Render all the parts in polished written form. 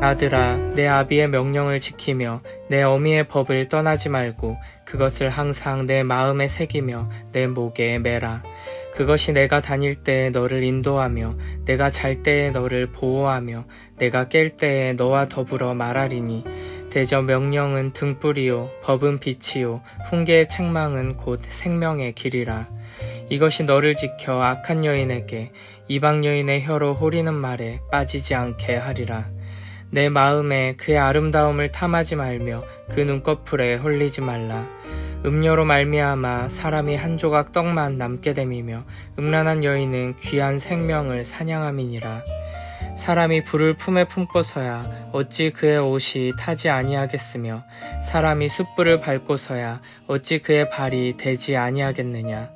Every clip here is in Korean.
아들아, 내 아비의 명령을 지키며 내 어미의 법을 떠나지 말고 그것을 항상 내 마음에 새기며 내 목에 매라. 그것이 내가 다닐 때에 너를 인도하며 내가 잘 때에 너를 보호하며 내가 깰 때에 너와 더불어 말하리니 대저 명령은 등불이요 법은 빛이요 훈계의 책망은 곧 생명의 길이라. 이것이 너를 지켜 악한 여인에게 이방 여인의 혀로 호리는 말에 빠지지 않게 하리라. 내 마음에 그의 아름다움을 탐하지 말며 그 눈꺼풀에 홀리지 말라. 음료로 말미암아 사람이 한 조각 떡만 남게 됨이며 음란한 여인은 귀한 생명을 사냥함이니라. 사람이 불을 품에 품고서야 어찌 그의 옷이 타지 아니하겠으며 사람이 숯불을 밟고서야 어찌 그의 발이 되지 아니하겠느냐.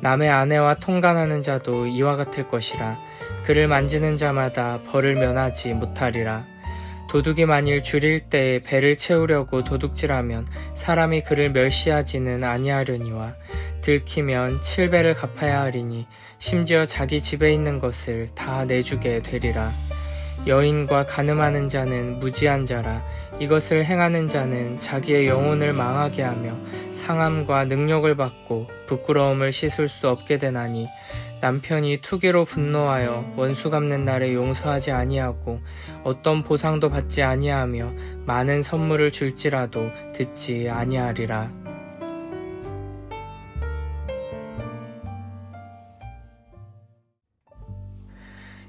남의 아내와 통간하는 자도 이와 같을 것이라. 그를 만지는 자마다 벌을 면하지 못하리라. 도둑이 만일 줄일 때에 배를 채우려고 도둑질하면 사람이 그를 멸시하지는 아니하려니와 들키면 7배를 갚아야 하리니 심지어 자기 집에 있는 것을 다 내주게 되리라. 여인과 간음하는 자는 무지한 자라. 이것을 행하는 자는 자기의 영혼을 망하게 하며 상함과 능욕을 받고 부끄러움을 씻을 수 없게 되나니 남편이 투기로 분노하여 원수 갚는 날에 용서하지 아니하고 어떤 보상도 받지 아니하며 많은 선물을 줄지라도 듣지 아니하리라.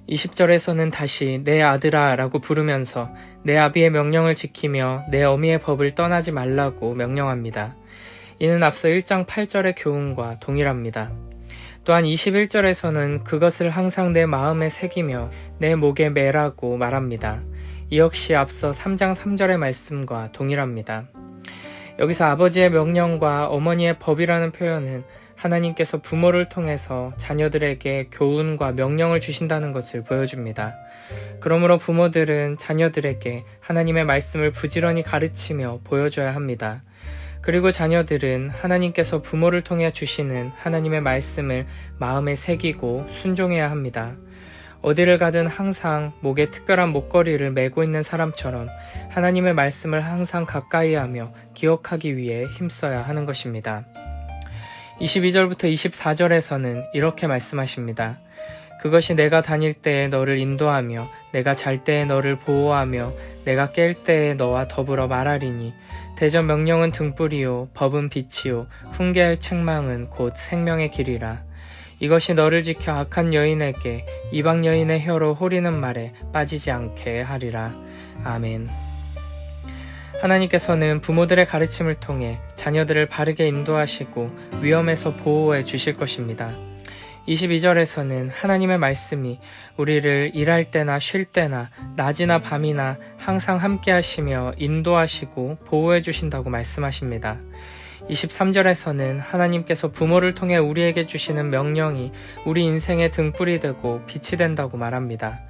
20절에서는 다시 내 아들아 라고 부르면서 내 아비의 명령을 지키며 내 어미의 법을 떠나지 말라고 명령합니다. 이는 앞서 1장 8절의 교훈과 동일합니다. 또한 21절에서는 그것을 항상 내 마음에 새기며 내 목에 매라고 말합니다. 이 역시 앞서 3장 3절의 말씀과 동일합니다. 여기서 아버지의 명령과 어머니의 법이라는 표현은 하나님께서 부모를 통해서 자녀들에게 교훈과 명령을 주신다는 것을 보여줍니다. 그러므로 부모들은 자녀들에게 하나님의 말씀을 부지런히 가르치며 보여줘야 합니다. 그리고 자녀들은 하나님께서 부모를 통해 주시는 하나님의 말씀을 마음에 새기고 순종해야 합니다. 어디를 가든 항상 목에 특별한 목걸이를 메고 있는 사람처럼 하나님의 말씀을 항상 가까이 하며 기억하기 위해 힘써야 하는 것입니다. 22절부터 24절에서는 이렇게 말씀하십니다. 그것이 내가 다닐 때에 너를 인도하며 내가 잘 때에 너를 보호하며 내가 깰 때에 너와 더불어 말하리니 대저 명령은 등불이요 법은 빛이요 훈계의 책망은 곧 생명의 길이라. 이것이 너를 지켜 악한 여인에게 이방 여인의 혀로 호리는 말에 빠지지 않게 하리라. 아멘. 하나님께서는 부모들의 가르침을 통해 자녀들을 바르게 인도하시고 위험에서 보호해 주실 것입니다. 22절에서는 하나님의 말씀이 우리를 일할 때나 쉴 때나 낮이나 밤이나 항상 함께 하시며 인도하시고 보호해 주신다고 말씀하십니다. 23절에서는 하나님께서 부모를 통해 우리에게 주시는 명령이 우리 인생의 등불이 되고 빛이 된다고 말합니다.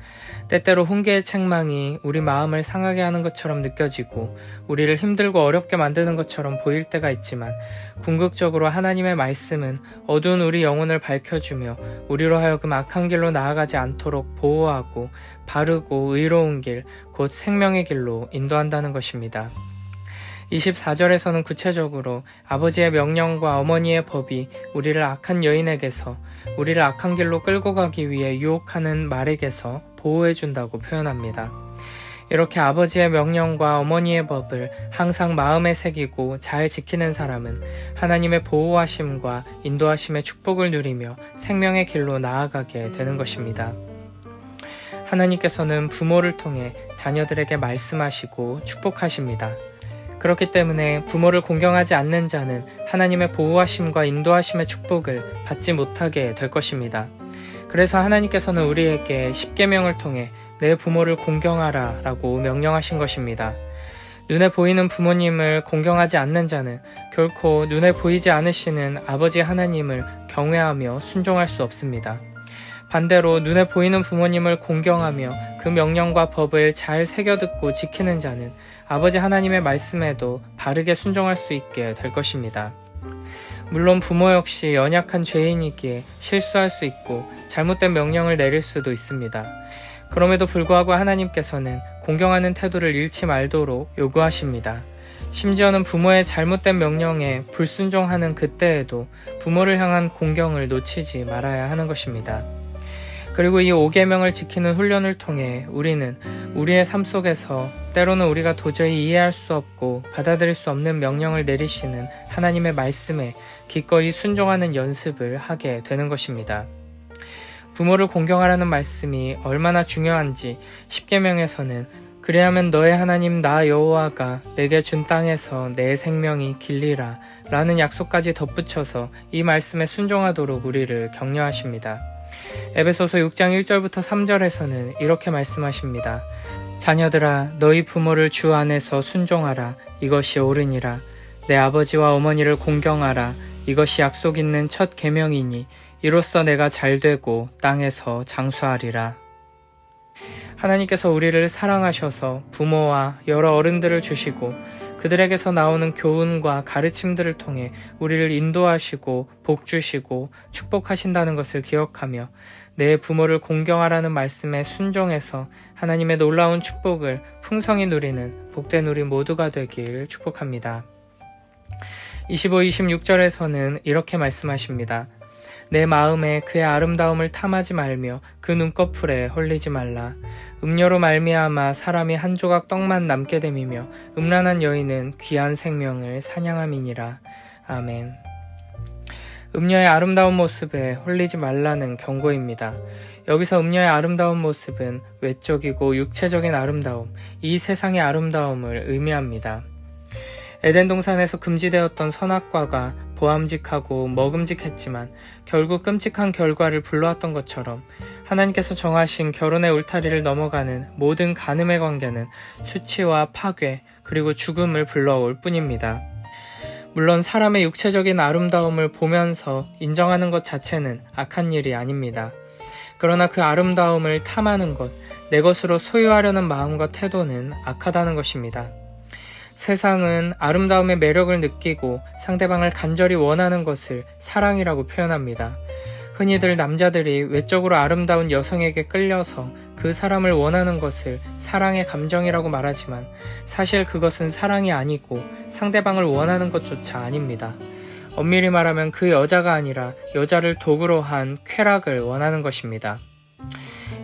때때로 훈계의 책망이 우리 마음을 상하게 하는 것처럼 느껴지고 우리를 힘들고 어렵게 만드는 것처럼 보일 때가 있지만 궁극적으로 하나님의 말씀은 어두운 우리 영혼을 밝혀주며 우리로 하여금 악한 길로 나아가지 않도록 보호하고 바르고 의로운 길, 곧 생명의 길로 인도한다는 것입니다. 24절에서는 구체적으로 아버지의 명령과 어머니의 법이 우리를 악한 여인에게서 우리를 악한 길로 끌고 가기 위해 유혹하는 말에게서 보호해준다고 표현합니다. 이렇게 아버지의 명령과 어머니의 법을 항상 마음에 새기고 잘 지키는 사람은 하나님의 보호하심과 인도하심의 축복을 누리며 생명의 길로 나아가게 되는 것입니다. 하나님께서는 부모를 통해 자녀들에게 말씀하시고 축복하십니다. 그렇기 때문에 부모를 공경하지 않는 자는 하나님의 보호하심과 인도하심의 축복을 받지 못하게 될 것입니다. 그래서 하나님께서는 우리에게 십계명을 통해 내 부모를 공경하라 라고 명령하신 것입니다. 눈에 보이는 부모님을 공경하지 않는 자는 결코 눈에 보이지 않으시는 아버지 하나님을 경외하며 순종할 수 없습니다. 반대로 눈에 보이는 부모님을 공경하며 그 명령과 법을 잘 새겨듣고 지키는 자는 아버지 하나님의 말씀에도 바르게 순종할 수 있게 될 것입니다. 물론 부모 역시 연약한 죄인이기에 실수할 수 있고 잘못된 명령을 내릴 수도 있습니다. 그럼에도 불구하고 하나님께서는 공경하는 태도를 잃지 말도록 요구하십니다. 심지어는 부모의 잘못된 명령에 불순종하는 그때에도 부모를 향한 공경을 놓치지 말아야 하는 것입니다. 그리고 이 5계명을 지키는 훈련을 통해 우리는 우리의 삶 속에서 때로는 우리가 도저히 이해할 수 없고 받아들일 수 없는 명령을 내리시는 하나님의 말씀에 기꺼이 순종하는 연습을 하게 되는 것입니다. 부모를 공경하라는 말씀이 얼마나 중요한지 10계명에서는 그리하면 너의 하나님 나 여호와가 내게 준 땅에서 내 생명이 길리라 라는 약속까지 덧붙여서 이 말씀에 순종하도록 우리를 격려하십니다. 에베소서 6장 1절부터 3절에서는 이렇게 말씀하십니다. 자녀들아 너희 부모를 주 안에서 순종하라. 이것이 옳으니라. 내 아버지와 어머니를 공경하라. 이것이 약속 있는 첫 계명이니 이로써 내가 잘되고 땅에서 장수하리라. 하나님께서 우리를 사랑하셔서 부모와 여러 어른들을 주시고 그들에게서 나오는 교훈과 가르침들을 통해 우리를 인도하시고 복 주시고 축복하신다는 것을 기억하며 내 부모를 공경하라는 말씀에 순종해서 하나님의 놀라운 축복을 풍성히 누리는 복된 우리 모두가 되길 축복합니다. 25, 26절에서는 이렇게 말씀하십니다. 내 마음에 그의 아름다움을 탐하지 말며 그 눈꺼풀에 홀리지 말라. 음료로 말미암아 사람이 한 조각 떡만 남게 됨이며 음란한 여인은 귀한 생명을 사냥함이니라. 아멘. 음녀의 아름다운 모습에 홀리지 말라는 경고입니다. 여기서 음녀의 아름다운 모습은 외적이고 육체적인 아름다움, 이 세상의 아름다움을 의미합니다. 에덴 동산에서 금지되었던 선악과가 보암직하고 먹음직했지만 결국 끔찍한 결과를 불러왔던 것처럼 하나님께서 정하신 결혼의 울타리를 넘어가는 모든 간음의 관계는 수치와 파괴 그리고 죽음을 불러올 뿐입니다. 물론 사람의 육체적인 아름다움을 보면서 인정하는 것 자체는 악한 일이 아닙니다. 그러나 그 아름다움을 탐하는 것, 내 것으로 소유하려는 마음과 태도는 악하다는 것입니다. 세상은 아름다움의 매력을 느끼고 상대방을 간절히 원하는 것을 사랑이라고 표현합니다. 흔히들 남자들이 외적으로 아름다운 여성에게 끌려서 그 사람을 원하는 것을 사랑의 감정이라고 말하지만 사실 그것은 사랑이 아니고 상대방을 원하는 것조차 아닙니다. 엄밀히 말하면 그 여자가 아니라 여자를 도구로 한 쾌락을 원하는 것입니다.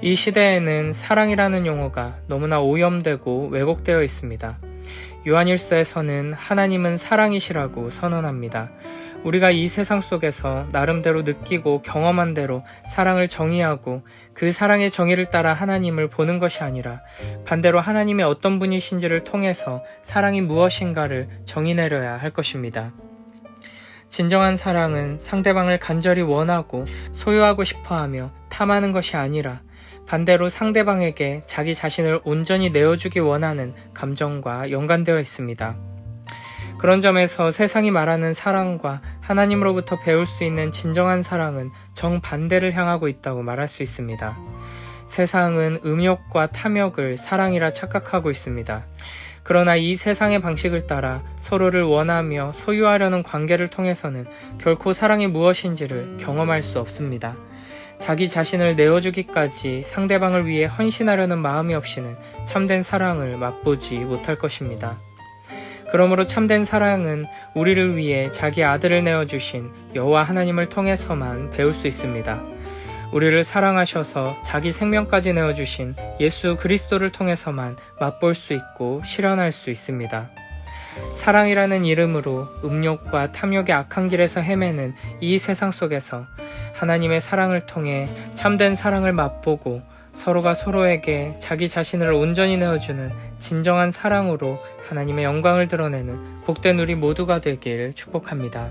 이 시대에는 사랑이라는 용어가 너무나 오염되고 왜곡되어 있습니다. 요한일서에서는 하나님은 사랑이시라고 선언합니다. 우리가 이 세상 속에서 나름대로 느끼고 경험한 대로 사랑을 정의하고 그 사랑의 정의를 따라 하나님을 보는 것이 아니라 반대로 하나님이 어떤 분이신지를 통해서 사랑이 무엇인가를 정의 내려야 할 것입니다. 진정한 사랑은 상대방을 간절히 원하고 소유하고 싶어하며 탐하는 것이 아니라 반대로 상대방에게 자기 자신을 온전히 내어주기 원하는 감정과 연관되어 있습니다. 그런 점에서 세상이 말하는 사랑과 하나님으로부터 배울 수 있는 진정한 사랑은 정반대를 향하고 있다고 말할 수 있습니다. 세상은 음욕과 탐욕을 사랑이라 착각하고 있습니다. 그러나 이 세상의 방식을 따라 서로를 원하며 소유하려는 관계를 통해서는 결코 사랑이 무엇인지를 경험할 수 없습니다. 자기 자신을 내어주기까지 상대방을 위해 헌신하려는 마음이 없이는 참된 사랑을 맛보지 못할 것입니다. 그러므로 참된 사랑은 우리를 위해 자기 아들을 내어주신 여호와 하나님을 통해서만 배울 수 있습니다. 우리를 사랑하셔서 자기 생명까지 내어주신 예수 그리스도를 통해서만 맛볼 수 있고 실현할 수 있습니다. 사랑이라는 이름으로 음욕과 탐욕의 악한 길에서 헤매는 이 세상 속에서 하나님의 사랑을 통해 참된 사랑을 맛보고 서로가 서로에게 자기 자신을 온전히 내어주는 진정한 사랑으로 하나님의 영광을 드러내는 복된 우리 모두가 되길 축복합니다.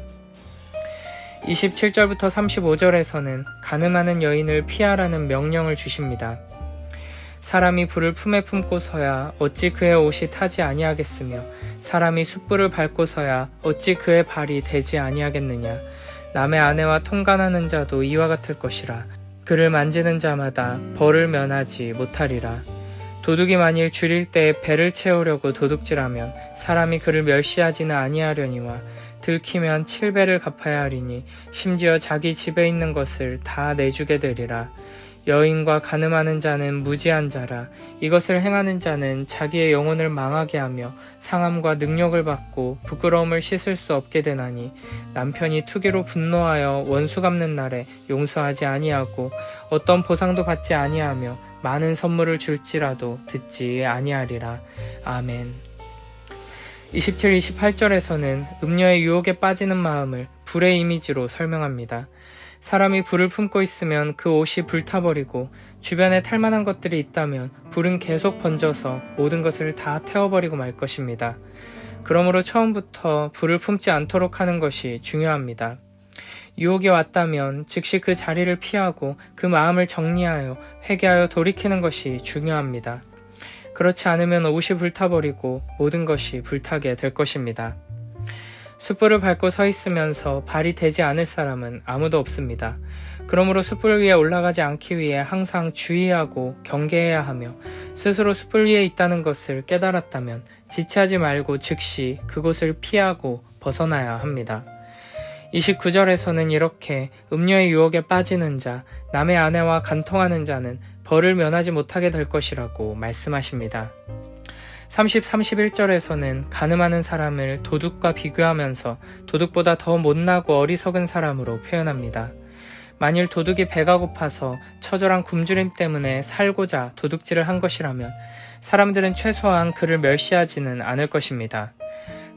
27절부터 35절에서는 간음하는 여인을 피하라는 명령을 주십니다. 사람이 불을 품에 품고서야 어찌 그의 옷이 타지 아니하겠으며 사람이 숯불을 밟고서야 어찌 그의 발이 되지 아니하겠느냐. 남의 아내와 통간하는 자도 이와 같을 것이라. 그를 만지는 자마다 벌을 면하지 못하리라. 도둑이 만일 줄일 때에 배를 채우려고 도둑질하면 사람이 그를 멸시하지는 아니하려니와 들키면 7배를 갚아야 하리니 심지어 자기 집에 있는 것을 다 내주게 되리라. 여인과 간음하는 자는 무지한 자라. 이것을 행하는 자는 자기의 영혼을 망하게 하며 상함과 능욕을 받고 부끄러움을 씻을 수 없게 되나니, 남편이 투기로 분노하여 원수 갚는 날에 용서하지 아니하고 어떤 보상도 받지 아니하며 많은 선물을 줄지라도 듣지 아니하리라. 아멘. 27, 28절에서는 음녀의 유혹에 빠지는 마음을 불의 이미지로 설명합니다. 사람이 불을 품고 있으면 그 옷이 불타버리고, 주변에 탈만한 것들이 있다면 불은 계속 번져서 모든 것을 다 태워버리고 말 것입니다. 그러므로 처음부터 불을 품지 않도록 하는 것이 중요합니다. 유혹이 왔다면 즉시 그 자리를 피하고 그 마음을 정리하여 회개하여 돌이키는 것이 중요합니다. 그렇지 않으면 옷이 불타버리고 모든 것이 불타게 될 것입니다. 숯불을 밟고 서 있으면서 발이 되지 않을 사람은 아무도 없습니다. 그러므로 숯불 위에 올라가지 않기 위해 항상 주의하고 경계해야 하며, 스스로 숯불 위에 있다는 것을 깨달았다면 지체하지 말고 즉시 그곳을 피하고 벗어나야 합니다. 29절에서는 이렇게 음녀의 유혹에 빠지는 자, 남의 아내와 간통하는 자는 벌을 면하지 못하게 될 것이라고 말씀하십니다. 30, 31절에서는 가늠하는 사람을 도둑과 비교하면서 도둑보다 더 못나고 어리석은 사람으로 표현합니다. 만일 도둑이 배가 고파서 처절한 굶주림 때문에 살고자 도둑질을 한 것이라면 사람들은 최소한 그를 멸시하지는 않을 것입니다.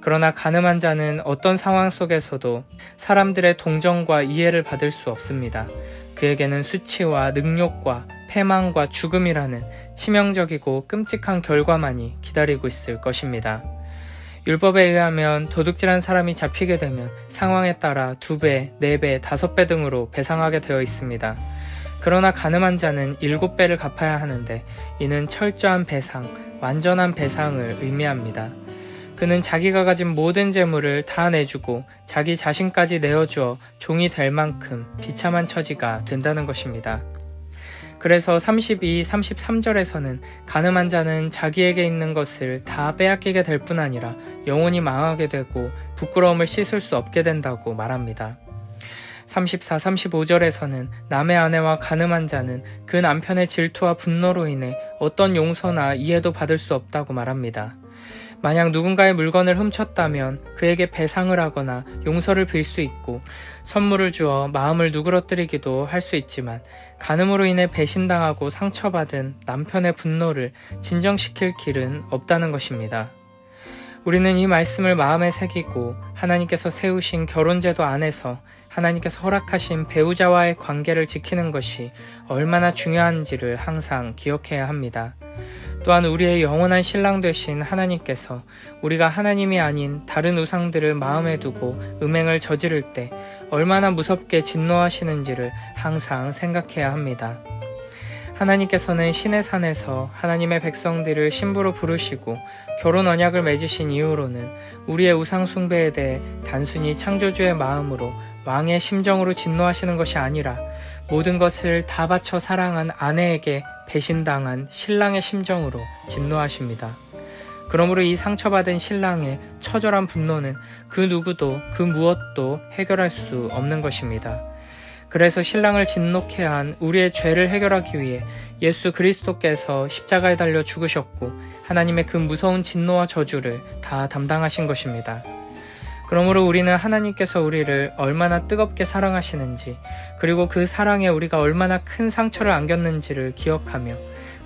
그러나 가늠한 자는 어떤 상황 속에서도 사람들의 동정과 이해를 받을 수 없습니다. 그에게는 수치와 능욕과 패망과 죽음이라는 치명적이고 끔찍한 결과만이 기다리고 있을 것입니다. 율법에 의하면 도둑질한 사람이 잡히게 되면 상황에 따라 2배, 4배, 5배 등으로 배상하게 되어 있습니다. 그러나 가늠한 자는 7배를 갚아야 하는데, 이는 철저한 배상, 완전한 배상을 의미합니다. 그는 자기가 가진 모든 재물을 다 내주고 자기 자신까지 내어주어 종이 될 만큼 비참한 처지가 된다는 것입니다. 그래서 32, 33절에서는 가늠한 자는 자기에게 있는 것을 다 빼앗기게 될 뿐 아니라 영혼이 망하게 되고 부끄러움을 씻을 수 없게 된다고 말합니다. 34, 35절에서는 남의 아내와 가늠한 자는 그 남편의 질투와 분노로 인해 어떤 용서나 이해도 받을 수 없다고 말합니다. 만약 누군가의 물건을 훔쳤다면 그에게 배상을 하거나 용서를 빌 수 있고 선물을 주어 마음을 누그러뜨리기도 할 수 있지만, 간음으로 인해 배신당하고 상처받은 남편의 분노를 진정시킬 길은 없다는 것입니다. 우리는 이 말씀을 마음에 새기고 하나님께서 세우신 결혼제도 안에서 하나님께서 허락하신 배우자와의 관계를 지키는 것이 얼마나 중요한지를 항상 기억해야 합니다. 또한 우리의 영원한 신랑 되신 하나님께서 우리가 하나님이 아닌 다른 우상들을 마음에 두고 음행을 저지를 때 얼마나 무섭게 진노하시는지를 항상 생각해야 합니다. 하나님께서는 신의 산에서 하나님의 백성들을 신부로 부르시고 결혼 언약을 맺으신 이후로는 우리의 우상 숭배에 대해 단순히 창조주의 마음으로 왕의 심정으로 진노하시는 것이 아니라 모든 것을 다 바쳐 사랑한 아내에게 배신당한 신랑의 심정으로 진노하십니다. 그러므로 이 상처받은 신랑의 처절한 분노는 그 누구도 그 무엇도 해결할 수 없는 것입니다. 그래서 신랑을 진노케 한 우리의 죄를 해결하기 위해 예수 그리스도께서 십자가에 달려 죽으셨고 하나님의 그 무서운 진노와 저주를 다 담당하신 것입니다. 그러므로 우리는 하나님께서 우리를 얼마나 뜨겁게 사랑하시는지, 그리고 그 사랑에 우리가 얼마나 큰 상처를 안겼는지를 기억하며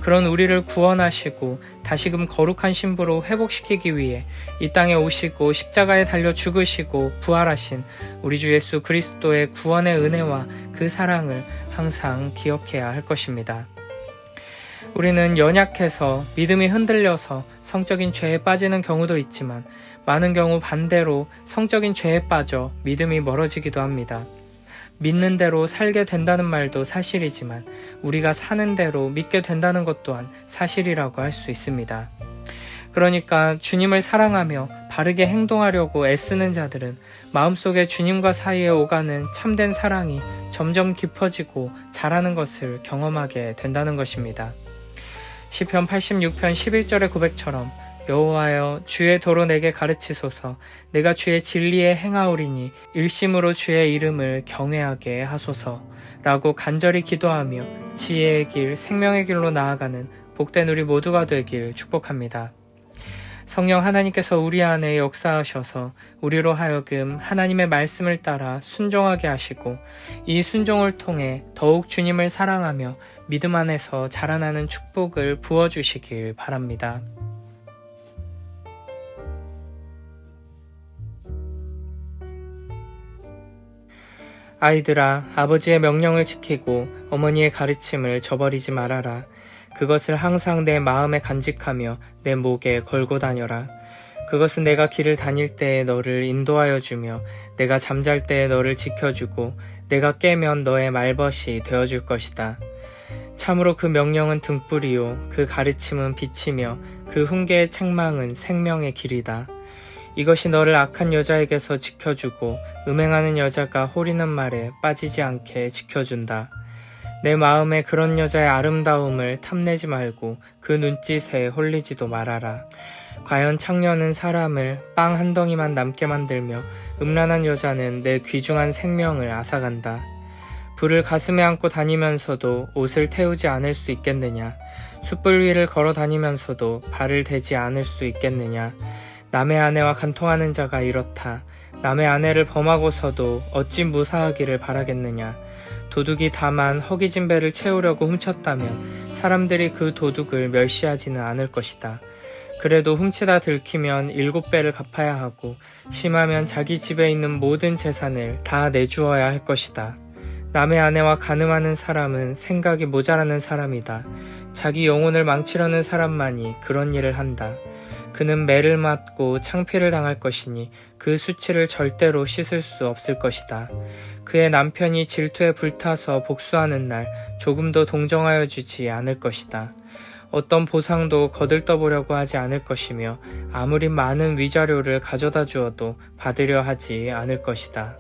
그런 우리를 구원하시고 다시금 거룩한 신부로 회복시키기 위해 이 땅에 오시고 십자가에 달려 죽으시고 부활하신 우리 주 예수 그리스도의 구원의 은혜와 그 사랑을 항상 기억해야 할 것입니다. 우리는 연약해서 믿음이 흔들려서 성적인 죄에 빠지는 경우도 있지만, 많은 경우 반대로 성적인 죄에 빠져 믿음이 멀어지기도 합니다. 믿는 대로 살게 된다는 말도 사실이지만 우리가 사는 대로 믿게 된다는 것 또한 사실이라고 할 수 있습니다. 그러니까 주님을 사랑하며 바르게 행동하려고 애쓰는 자들은 마음속에 주님과 사이에 오가는 참된 사랑이 점점 깊어지고 자라는 것을 경험하게 된다는 것입니다. 시편 86편 11절의 고백처럼 여호와여 주의 도로 내게 가르치소서. 내가 주의 진리에 행하오리니 일심으로 주의 이름을 경외하게 하소서 라고 간절히 기도하며 지혜의 길, 생명의 길로 나아가는 복된 우리 모두가 되길 축복합니다. 성령 하나님께서 우리 안에 역사하셔서 우리로 하여금 하나님의 말씀을 따라 순종하게 하시고 이 순종을 통해 더욱 주님을 사랑하며 믿음 안에서 자라나는 축복을 부어주시길 바랍니다. 아이들아, 아버지의 명령을 지키고 어머니의 가르침을 저버리지 말아라. 그것을 항상 내 마음에 간직하며 내 목에 걸고 다녀라. 그것은 내가 길을 다닐 때에 너를 인도하여 주며 내가 잠잘 때에 너를 지켜주고 내가 깨면 너의 말벗이 되어줄 것이다. 참으로 그 명령은 등불이요 그 가르침은 빛이며 그 훈계의 책망은 생명의 길이다. 이것이 너를 악한 여자에게서 지켜주고 음행하는 여자가 호리는 말에 빠지지 않게 지켜준다. 내 마음에 그런 여자의 아름다움을 탐내지 말고 그 눈짓에 홀리지도 말아라. 과연 창녀는 사람을 빵 한 덩이만 남게 만들며 음란한 여자는 내 귀중한 생명을 앗아간다. 불을 가슴에 안고 다니면서도 옷을 태우지 않을 수 있겠느냐? 숯불 위를 걸어 다니면서도 발을 대지 않을 수 있겠느냐? 남의 아내와 간통하는 자가 이렇다. 남의 아내를 범하고서도 어찌 무사하기를 바라겠느냐? 도둑이 다만 허기진 배를 채우려고 훔쳤다면 사람들이 그 도둑을 멸시하지는 않을 것이다. 그래도 훔치다 들키면 7배를 갚아야 하고 심하면 자기 집에 있는 모든 재산을 다 내주어야 할 것이다. 남의 아내와 간음하는 사람은 생각이 모자라는 사람이다. 자기 영혼을 망치려는 사람만이 그런 일을 한다. 그는 매를 맞고 창피를 당할 것이니 그 수치를 절대로 씻을 수 없을 것이다. 그의 남편이 질투에 불타서 복수하는 날 조금도 동정하여 주지 않을 것이다. 어떤 보상도 거들떠보려고 하지 않을 것이며 아무리 많은 위자료를 가져다 주어도 받으려 하지 않을 것이다.